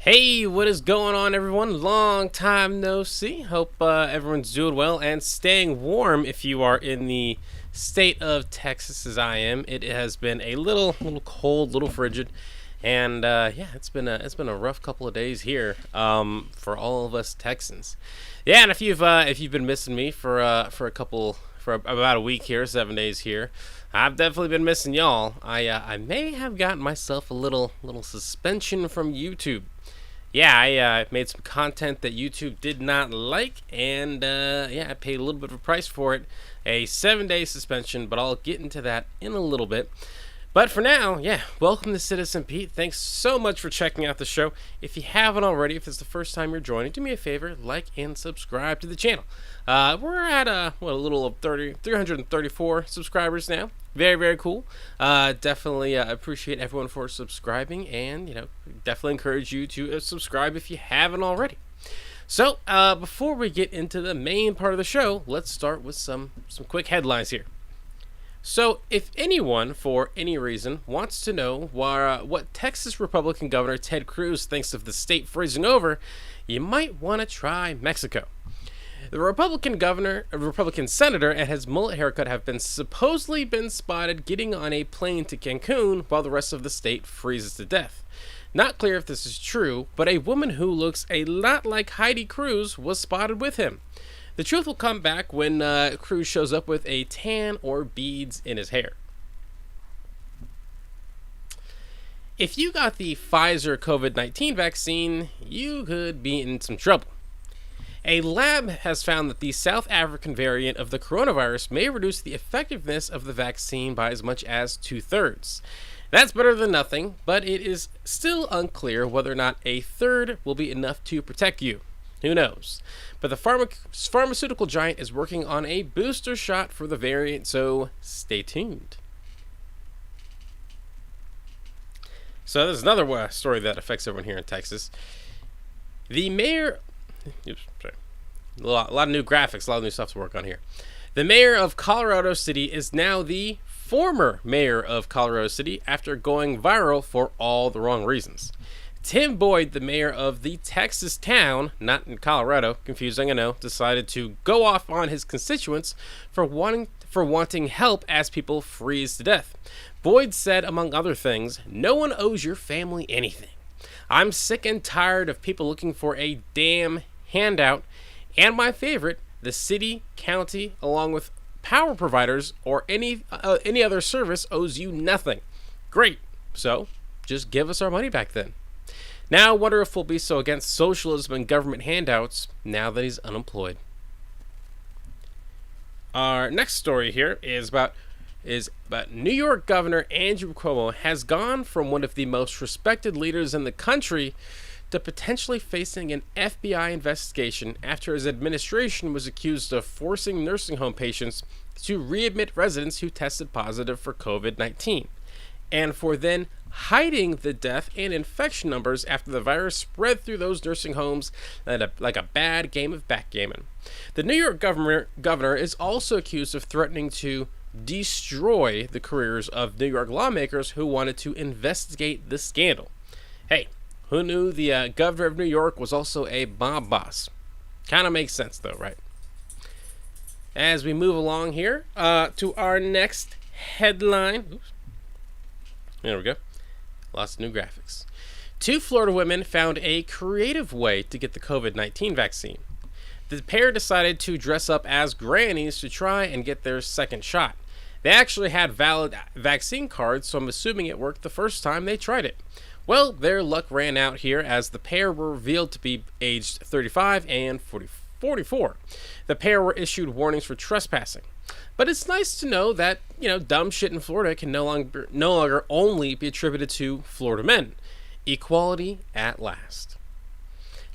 Hey, what is going on, everyone? Long time no see. Hope everyone's doing well and staying warm if you are in the state of Texas as I am. It has been a little cold, little frigid, and yeah, it's been a rough couple of days here for all of us Texans. Yeah, and if you've been missing me for about a week here, 7 days here, I've definitely been missing y'all. I may have gotten myself a little suspension from YouTube. Yeah, I made some content that YouTube did not like, and yeah, I paid a little bit of a price for it. A 7 day suspension, but I'll get into that in a little bit. But for now, yeah, welcome to Citizen Pete. Thanks so much for checking out the show. If you haven't already, if it's the first time you're joining, do me a favor, like and subscribe to the channel. We're at a little of 334 subscribers now. Very, very cool. Definitely appreciate everyone for subscribing, and definitely encourage you to subscribe if you haven't already. So, before we get into the main part of the show, let's start with some quick headlines here. So, if anyone, for any reason, wants to know what Texas Republican Governor Ted Cruz thinks of the state freezing over, you might want to try Mexico. The Republican senator, and his mullet haircut have supposedly been spotted getting on a plane to Cancun while the rest of the state freezes to death. Not clear if this is true, but a woman who looks a lot like Heidi Cruz was spotted with him. The truth will come back when Cruz shows up with a tan or beads in his hair. If you got the Pfizer COVID-19 vaccine, you could be in some trouble. A lab has found that the South African variant of the coronavirus may reduce the effectiveness of the vaccine by as much as 2/3. That's better than nothing, but it is still unclear whether or not a third will be enough to protect you. Who knows? But the pharmaceutical giant is working on a booster shot for the variant, so stay tuned. So there's another story that affects everyone here in Texas. The mayor... Oops, sorry. A lot of new graphics, a lot of new stuff to work on here. The mayor of Colorado City is now the former mayor of Colorado City after going viral for all the wrong reasons. Tim Boyd, the mayor of the Texas town, not in Colorado, confusing I know, decided to go off on his constituents for wanting help as people freeze to death. Boyd said, among other things, "No one owes your family anything. I'm sick and tired of people looking for a damn handout, and my favorite, the city, county, along with power providers or any other service owes you nothing. Great, so just give us our money back then." Now I wonder if we'll be so against socialism and government handouts now that he's unemployed. Our next story here is about New York Governor Andrew Cuomo has gone from one of the most respected leaders in the country to potentially facing an FBI investigation after his administration was accused of forcing nursing home patients to readmit residents who tested positive for COVID-19, and for then hiding the death and infection numbers after the virus spread through those nursing homes like a bad game of backgammon. The New York governor is also accused of threatening to destroy the careers of New York lawmakers who wanted to investigate the scandal. Hey, who knew the governor of New York was also a mob boss? Kind of makes sense though, right? As we move along here to our next headline. Oops. There we go. Lots of new graphics. 2 Florida women found a creative way to get the COVID-19 vaccine. The pair decided to dress up as grannies to try and get their second shot. They actually had valid vaccine cards, so I'm assuming it worked the first time they tried it. Well, their luck ran out here as the pair were revealed to be aged 35 and 44. The pair were issued warnings for trespassing. But it's nice to know that, dumb shit in Florida can no longer only be attributed to Florida men. Equality at last.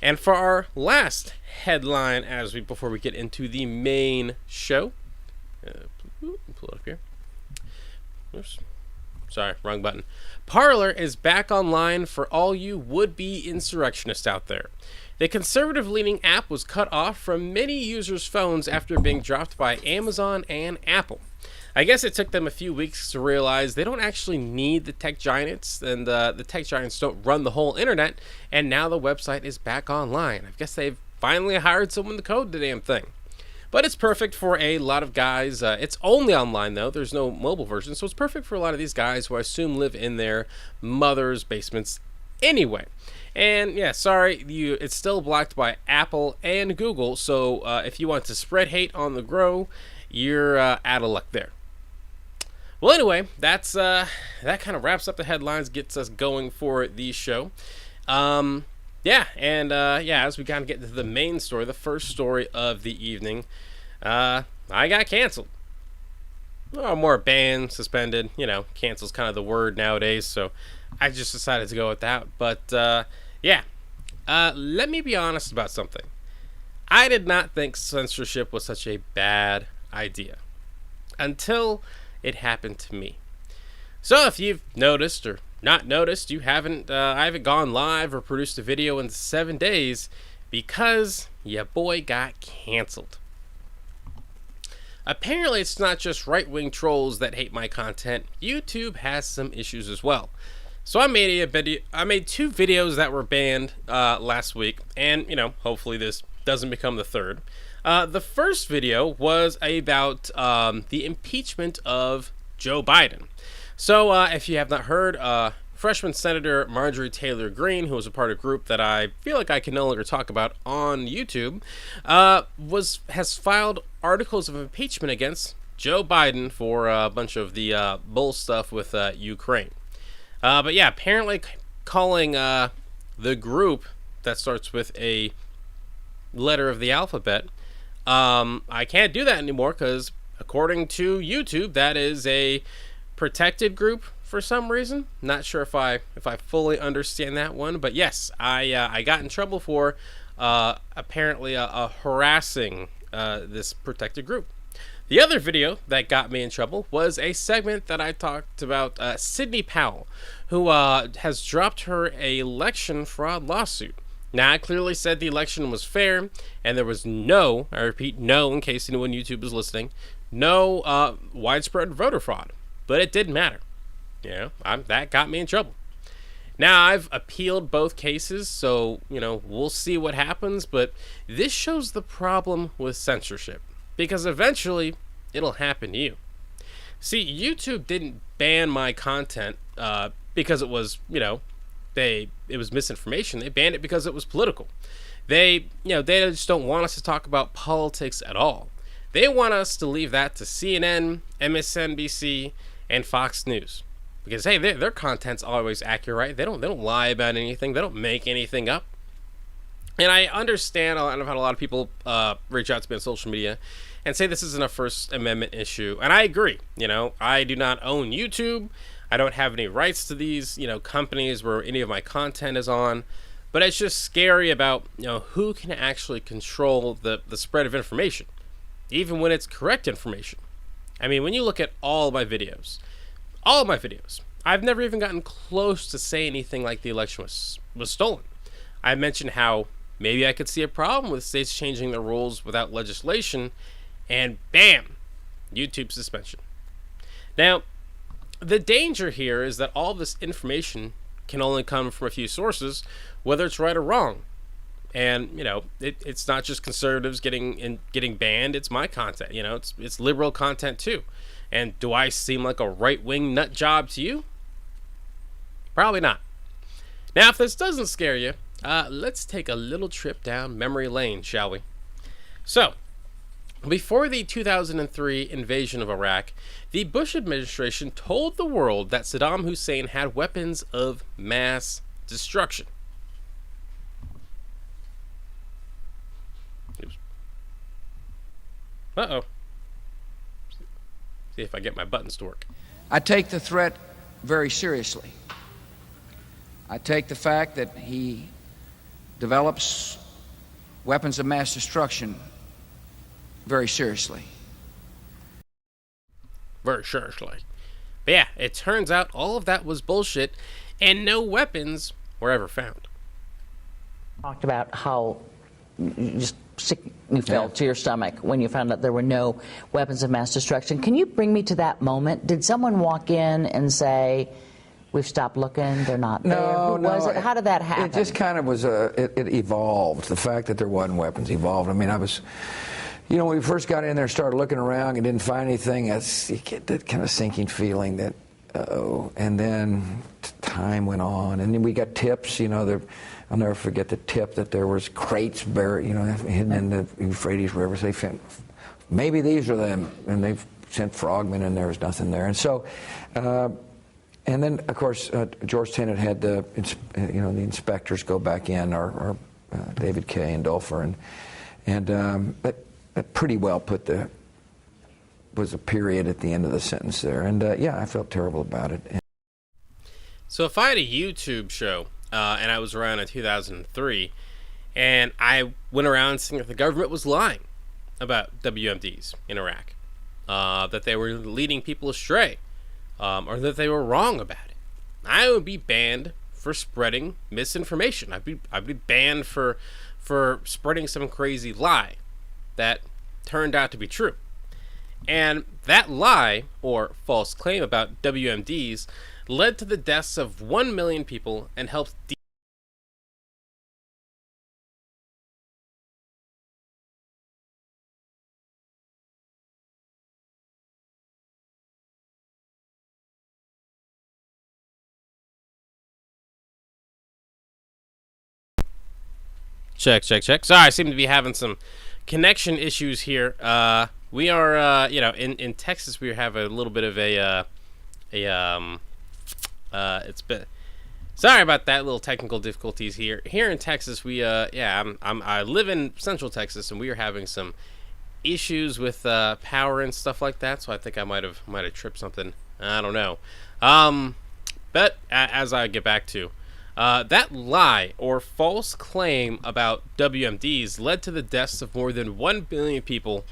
And for our last headline, before we get into the main show, pull it up here. Oops. Sorry, wrong button. Parler is back online for all you would-be insurrectionists out there. The conservative-leaning app was cut off from many users' phones after being dropped by Amazon and Apple. I guess it took them a few weeks to realize they don't actually need the tech giants, and the tech giants don't run the whole internet, and now the website is back online. I guess they've finally hired someone to code the damn thing. But it's perfect for a lot of guys. It's only online, though. There's no mobile version, so it's perfect for a lot of these guys who I assume live in their mother's basements anyway. And yeah, sorry, it's still blocked by Apple and Google, so if you want to spread hate on the Grow, you're out of luck there. Well, anyway, that kind of wraps up the headlines, gets us going for the show. Yeah, and as we kind of get to the main story, the first story of the evening, I got canceled. Or more banned, suspended, cancel's kind of the word nowadays, so I just decided to go with that. But, let me be honest about something. I did not think censorship was such a bad idea until it happened to me. So if you've noticed or not noticed, I haven't gone live or produced a video in 7 days because your boy got canceled. Apparently it's not just right-wing trolls that hate my content. YouTube has some issues as well. So I made two videos that were banned last week, and hopefully this doesn't become the third. The first video was about the impeachment of Joe Biden. So if you have not heard, freshman Senator Marjorie Taylor Greene, who was a part of a group that I feel like I can no longer talk about on YouTube, has filed articles of impeachment against Joe Biden for a bunch of the bull stuff with Ukraine. But yeah, apparently calling the group that starts with a letter of the alphabet, I can't do that anymore because according to YouTube, that is a protected group for some reason. Not sure if I fully understand that one, but yes, I got in trouble for apparently harassing this protected group. The other video that got me in trouble was a segment that I talked about Sidney Powell, who has dropped her election fraud lawsuit. Now, I clearly said the election was fair, and there was no, I repeat, no, in case anyone on YouTube is listening, no widespread voter fraud. But it didn't matter. That got me in trouble. Now, I've appealed both cases, so, we'll see what happens, but this shows the problem with censorship, because eventually, it'll happen to you. See, YouTube didn't ban my content because it was, it was misinformation. They banned it because it was political. They just don't want us to talk about politics at all. They want us to leave that to CNN, MSNBC, and Fox News. Because hey, their content's always accurate, right? They don't lie about anything. They don't make anything up. And I understand. I've had a lot of people reach out to me on social media and say this isn't a First Amendment issue, and I agree. I do not own YouTube. I don't have any rights to these companies where any of my content is on. But it's just scary about who can actually control the spread of information, even when it's correct information. I mean, when you look at all of my videos, I've never even gotten close to say anything like the election was stolen. I mentioned how maybe I could see a problem with states changing their rules without legislation, and bam, YouTube suspension. Now, the danger here is that all this information can only come from a few sources, whether it's right or wrong. And it's not just conservatives getting banned. It's my content. It's liberal content too. And do I seem like a right-wing nut job to you? Probably not. Now, if this doesn't scare you, let's take a little trip down memory lane, shall we? So, before the 2003 invasion of Iraq, the Bush administration told the world that Saddam Hussein had weapons of mass destruction. Uh-oh. See if I get my buttons to work. I take the threat very seriously. I take the fact that he develops weapons of mass destruction very seriously. Very seriously. But yeah, it turns out all of that was bullshit and no weapons were ever found. Talked about how you just sick you felt to your stomach when you found out there were no weapons of mass destruction. Can you bring me to that moment? Did someone walk in and say, we've stopped looking, they're not there? Who was it? How did that happen? It just kind of was, it evolved. The fact that there wasn't weapons evolved. I mean, I was, you know, when we first got in there, started looking around and didn't find anything, you get that kind of sinking feeling that, uh-oh. And then time went on, and then we got tips, you know, I'll never forget the tip that there was crates buried, you know, hidden in the Euphrates River. So they found, maybe these are them, and they've sent frogmen, and there was nothing there. And so, and then of course George Tenet had the inspectors go back in, or David Kay and Dulfer, and that pretty well was a period at the end of the sentence there. And yeah, I felt terrible about it. So if I had a YouTube show, and I was around in 2003, and I went around saying that the government was lying about WMDs in Iraq, that they were leading people astray, or that they were wrong about it, I would be banned for spreading misinformation. I'd be banned for spreading some crazy lie that turned out to be true. And that lie, or false claim about WMDs, led to the deaths of 1 million people and helped Check. Sorry, I seem to be having some connection issues here. We are, in Texas, we have a little bit of it's been, sorry about that, little technical difficulties here. Here in Texas, we, I live in Central Texas, and we are having some issues with power and stuff like that. So I think I might have tripped something. I don't know. But as I get back to. That lie or false claim about WMDs led to the deaths of more than 1 billion people,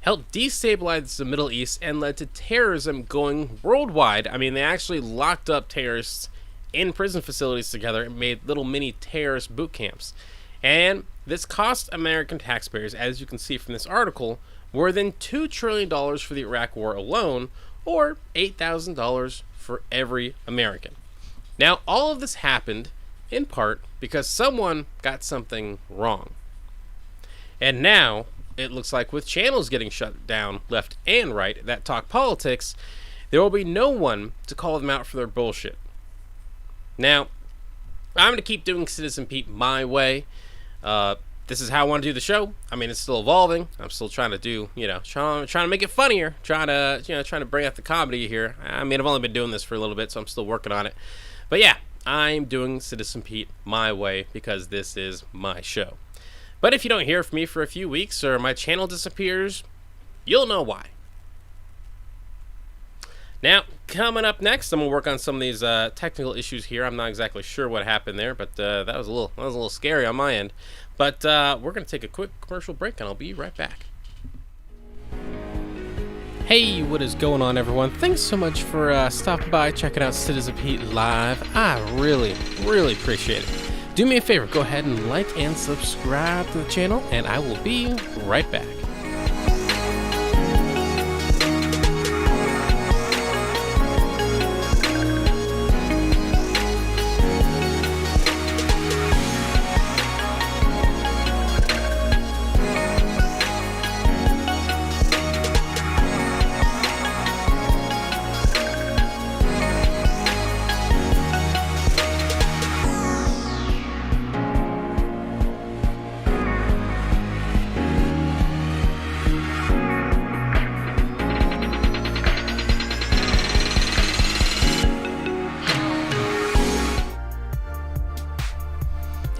helped destabilize the Middle East, and led to terrorism going worldwide. I mean, they actually locked up terrorists in prison facilities together and made little mini terrorist boot camps. And this cost American taxpayers, as you can see from this article, more than $2 trillion for the Iraq War alone, or $8,000 for every American. Now, all of this happened in part because someone got something wrong. And now, it looks like with channels getting shut down left and right that talk politics, there will be no one to call them out for their bullshit. Now, I'm going to keep doing Citizen Pete my way. This is how I want to do the show. I mean, it's still evolving. I'm still trying to do, trying to make it funnier, trying to bring out the comedy here. I mean, I've only been doing this for a little bit, so I'm still working on it. But yeah, I'm doing Citizen Pete my way because this is my show. But if you don't hear from me for a few weeks or my channel disappears, you'll know why. Now, coming up next, I'm going to work on some of these technical issues here. I'm not exactly sure what happened there, but that was a little scary on my end. But we're going to take a quick commercial break, and I'll be right back. Hey, what is going on, everyone? Thanks so much for stopping by, checking out Citizen Pete Live. I really, really appreciate it. Do me a favor, go ahead and like and subscribe to the channel, and I will be right back.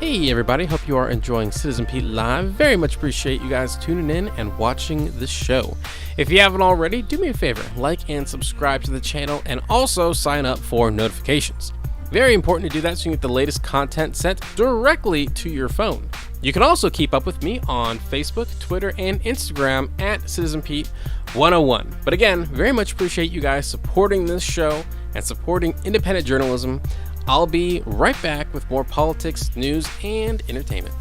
Hey everybody, hope you are enjoying Citizen Pete Live. Very much appreciate you guys tuning in and watching the show. If you haven't already, do me a favor, like and subscribe to the channel, and also sign up for notifications. Very important to do that so you get the latest content sent directly to your phone. You can also keep up with me on Facebook, Twitter, and Instagram at CitizenPete101. But again, very much appreciate you guys supporting this show and supporting independent journalism. I'll be right back with more politics, news, and entertainment.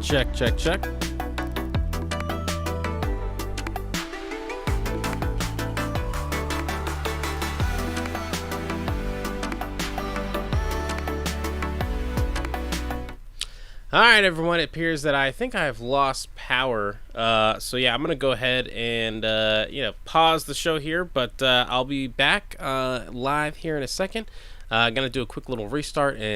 Check, check, check. All right, everyone. It appears that I think I've lost power. So yeah, I'm gonna go ahead and pause the show here, but I'll be back live here in a second. Gonna do a quick little restart and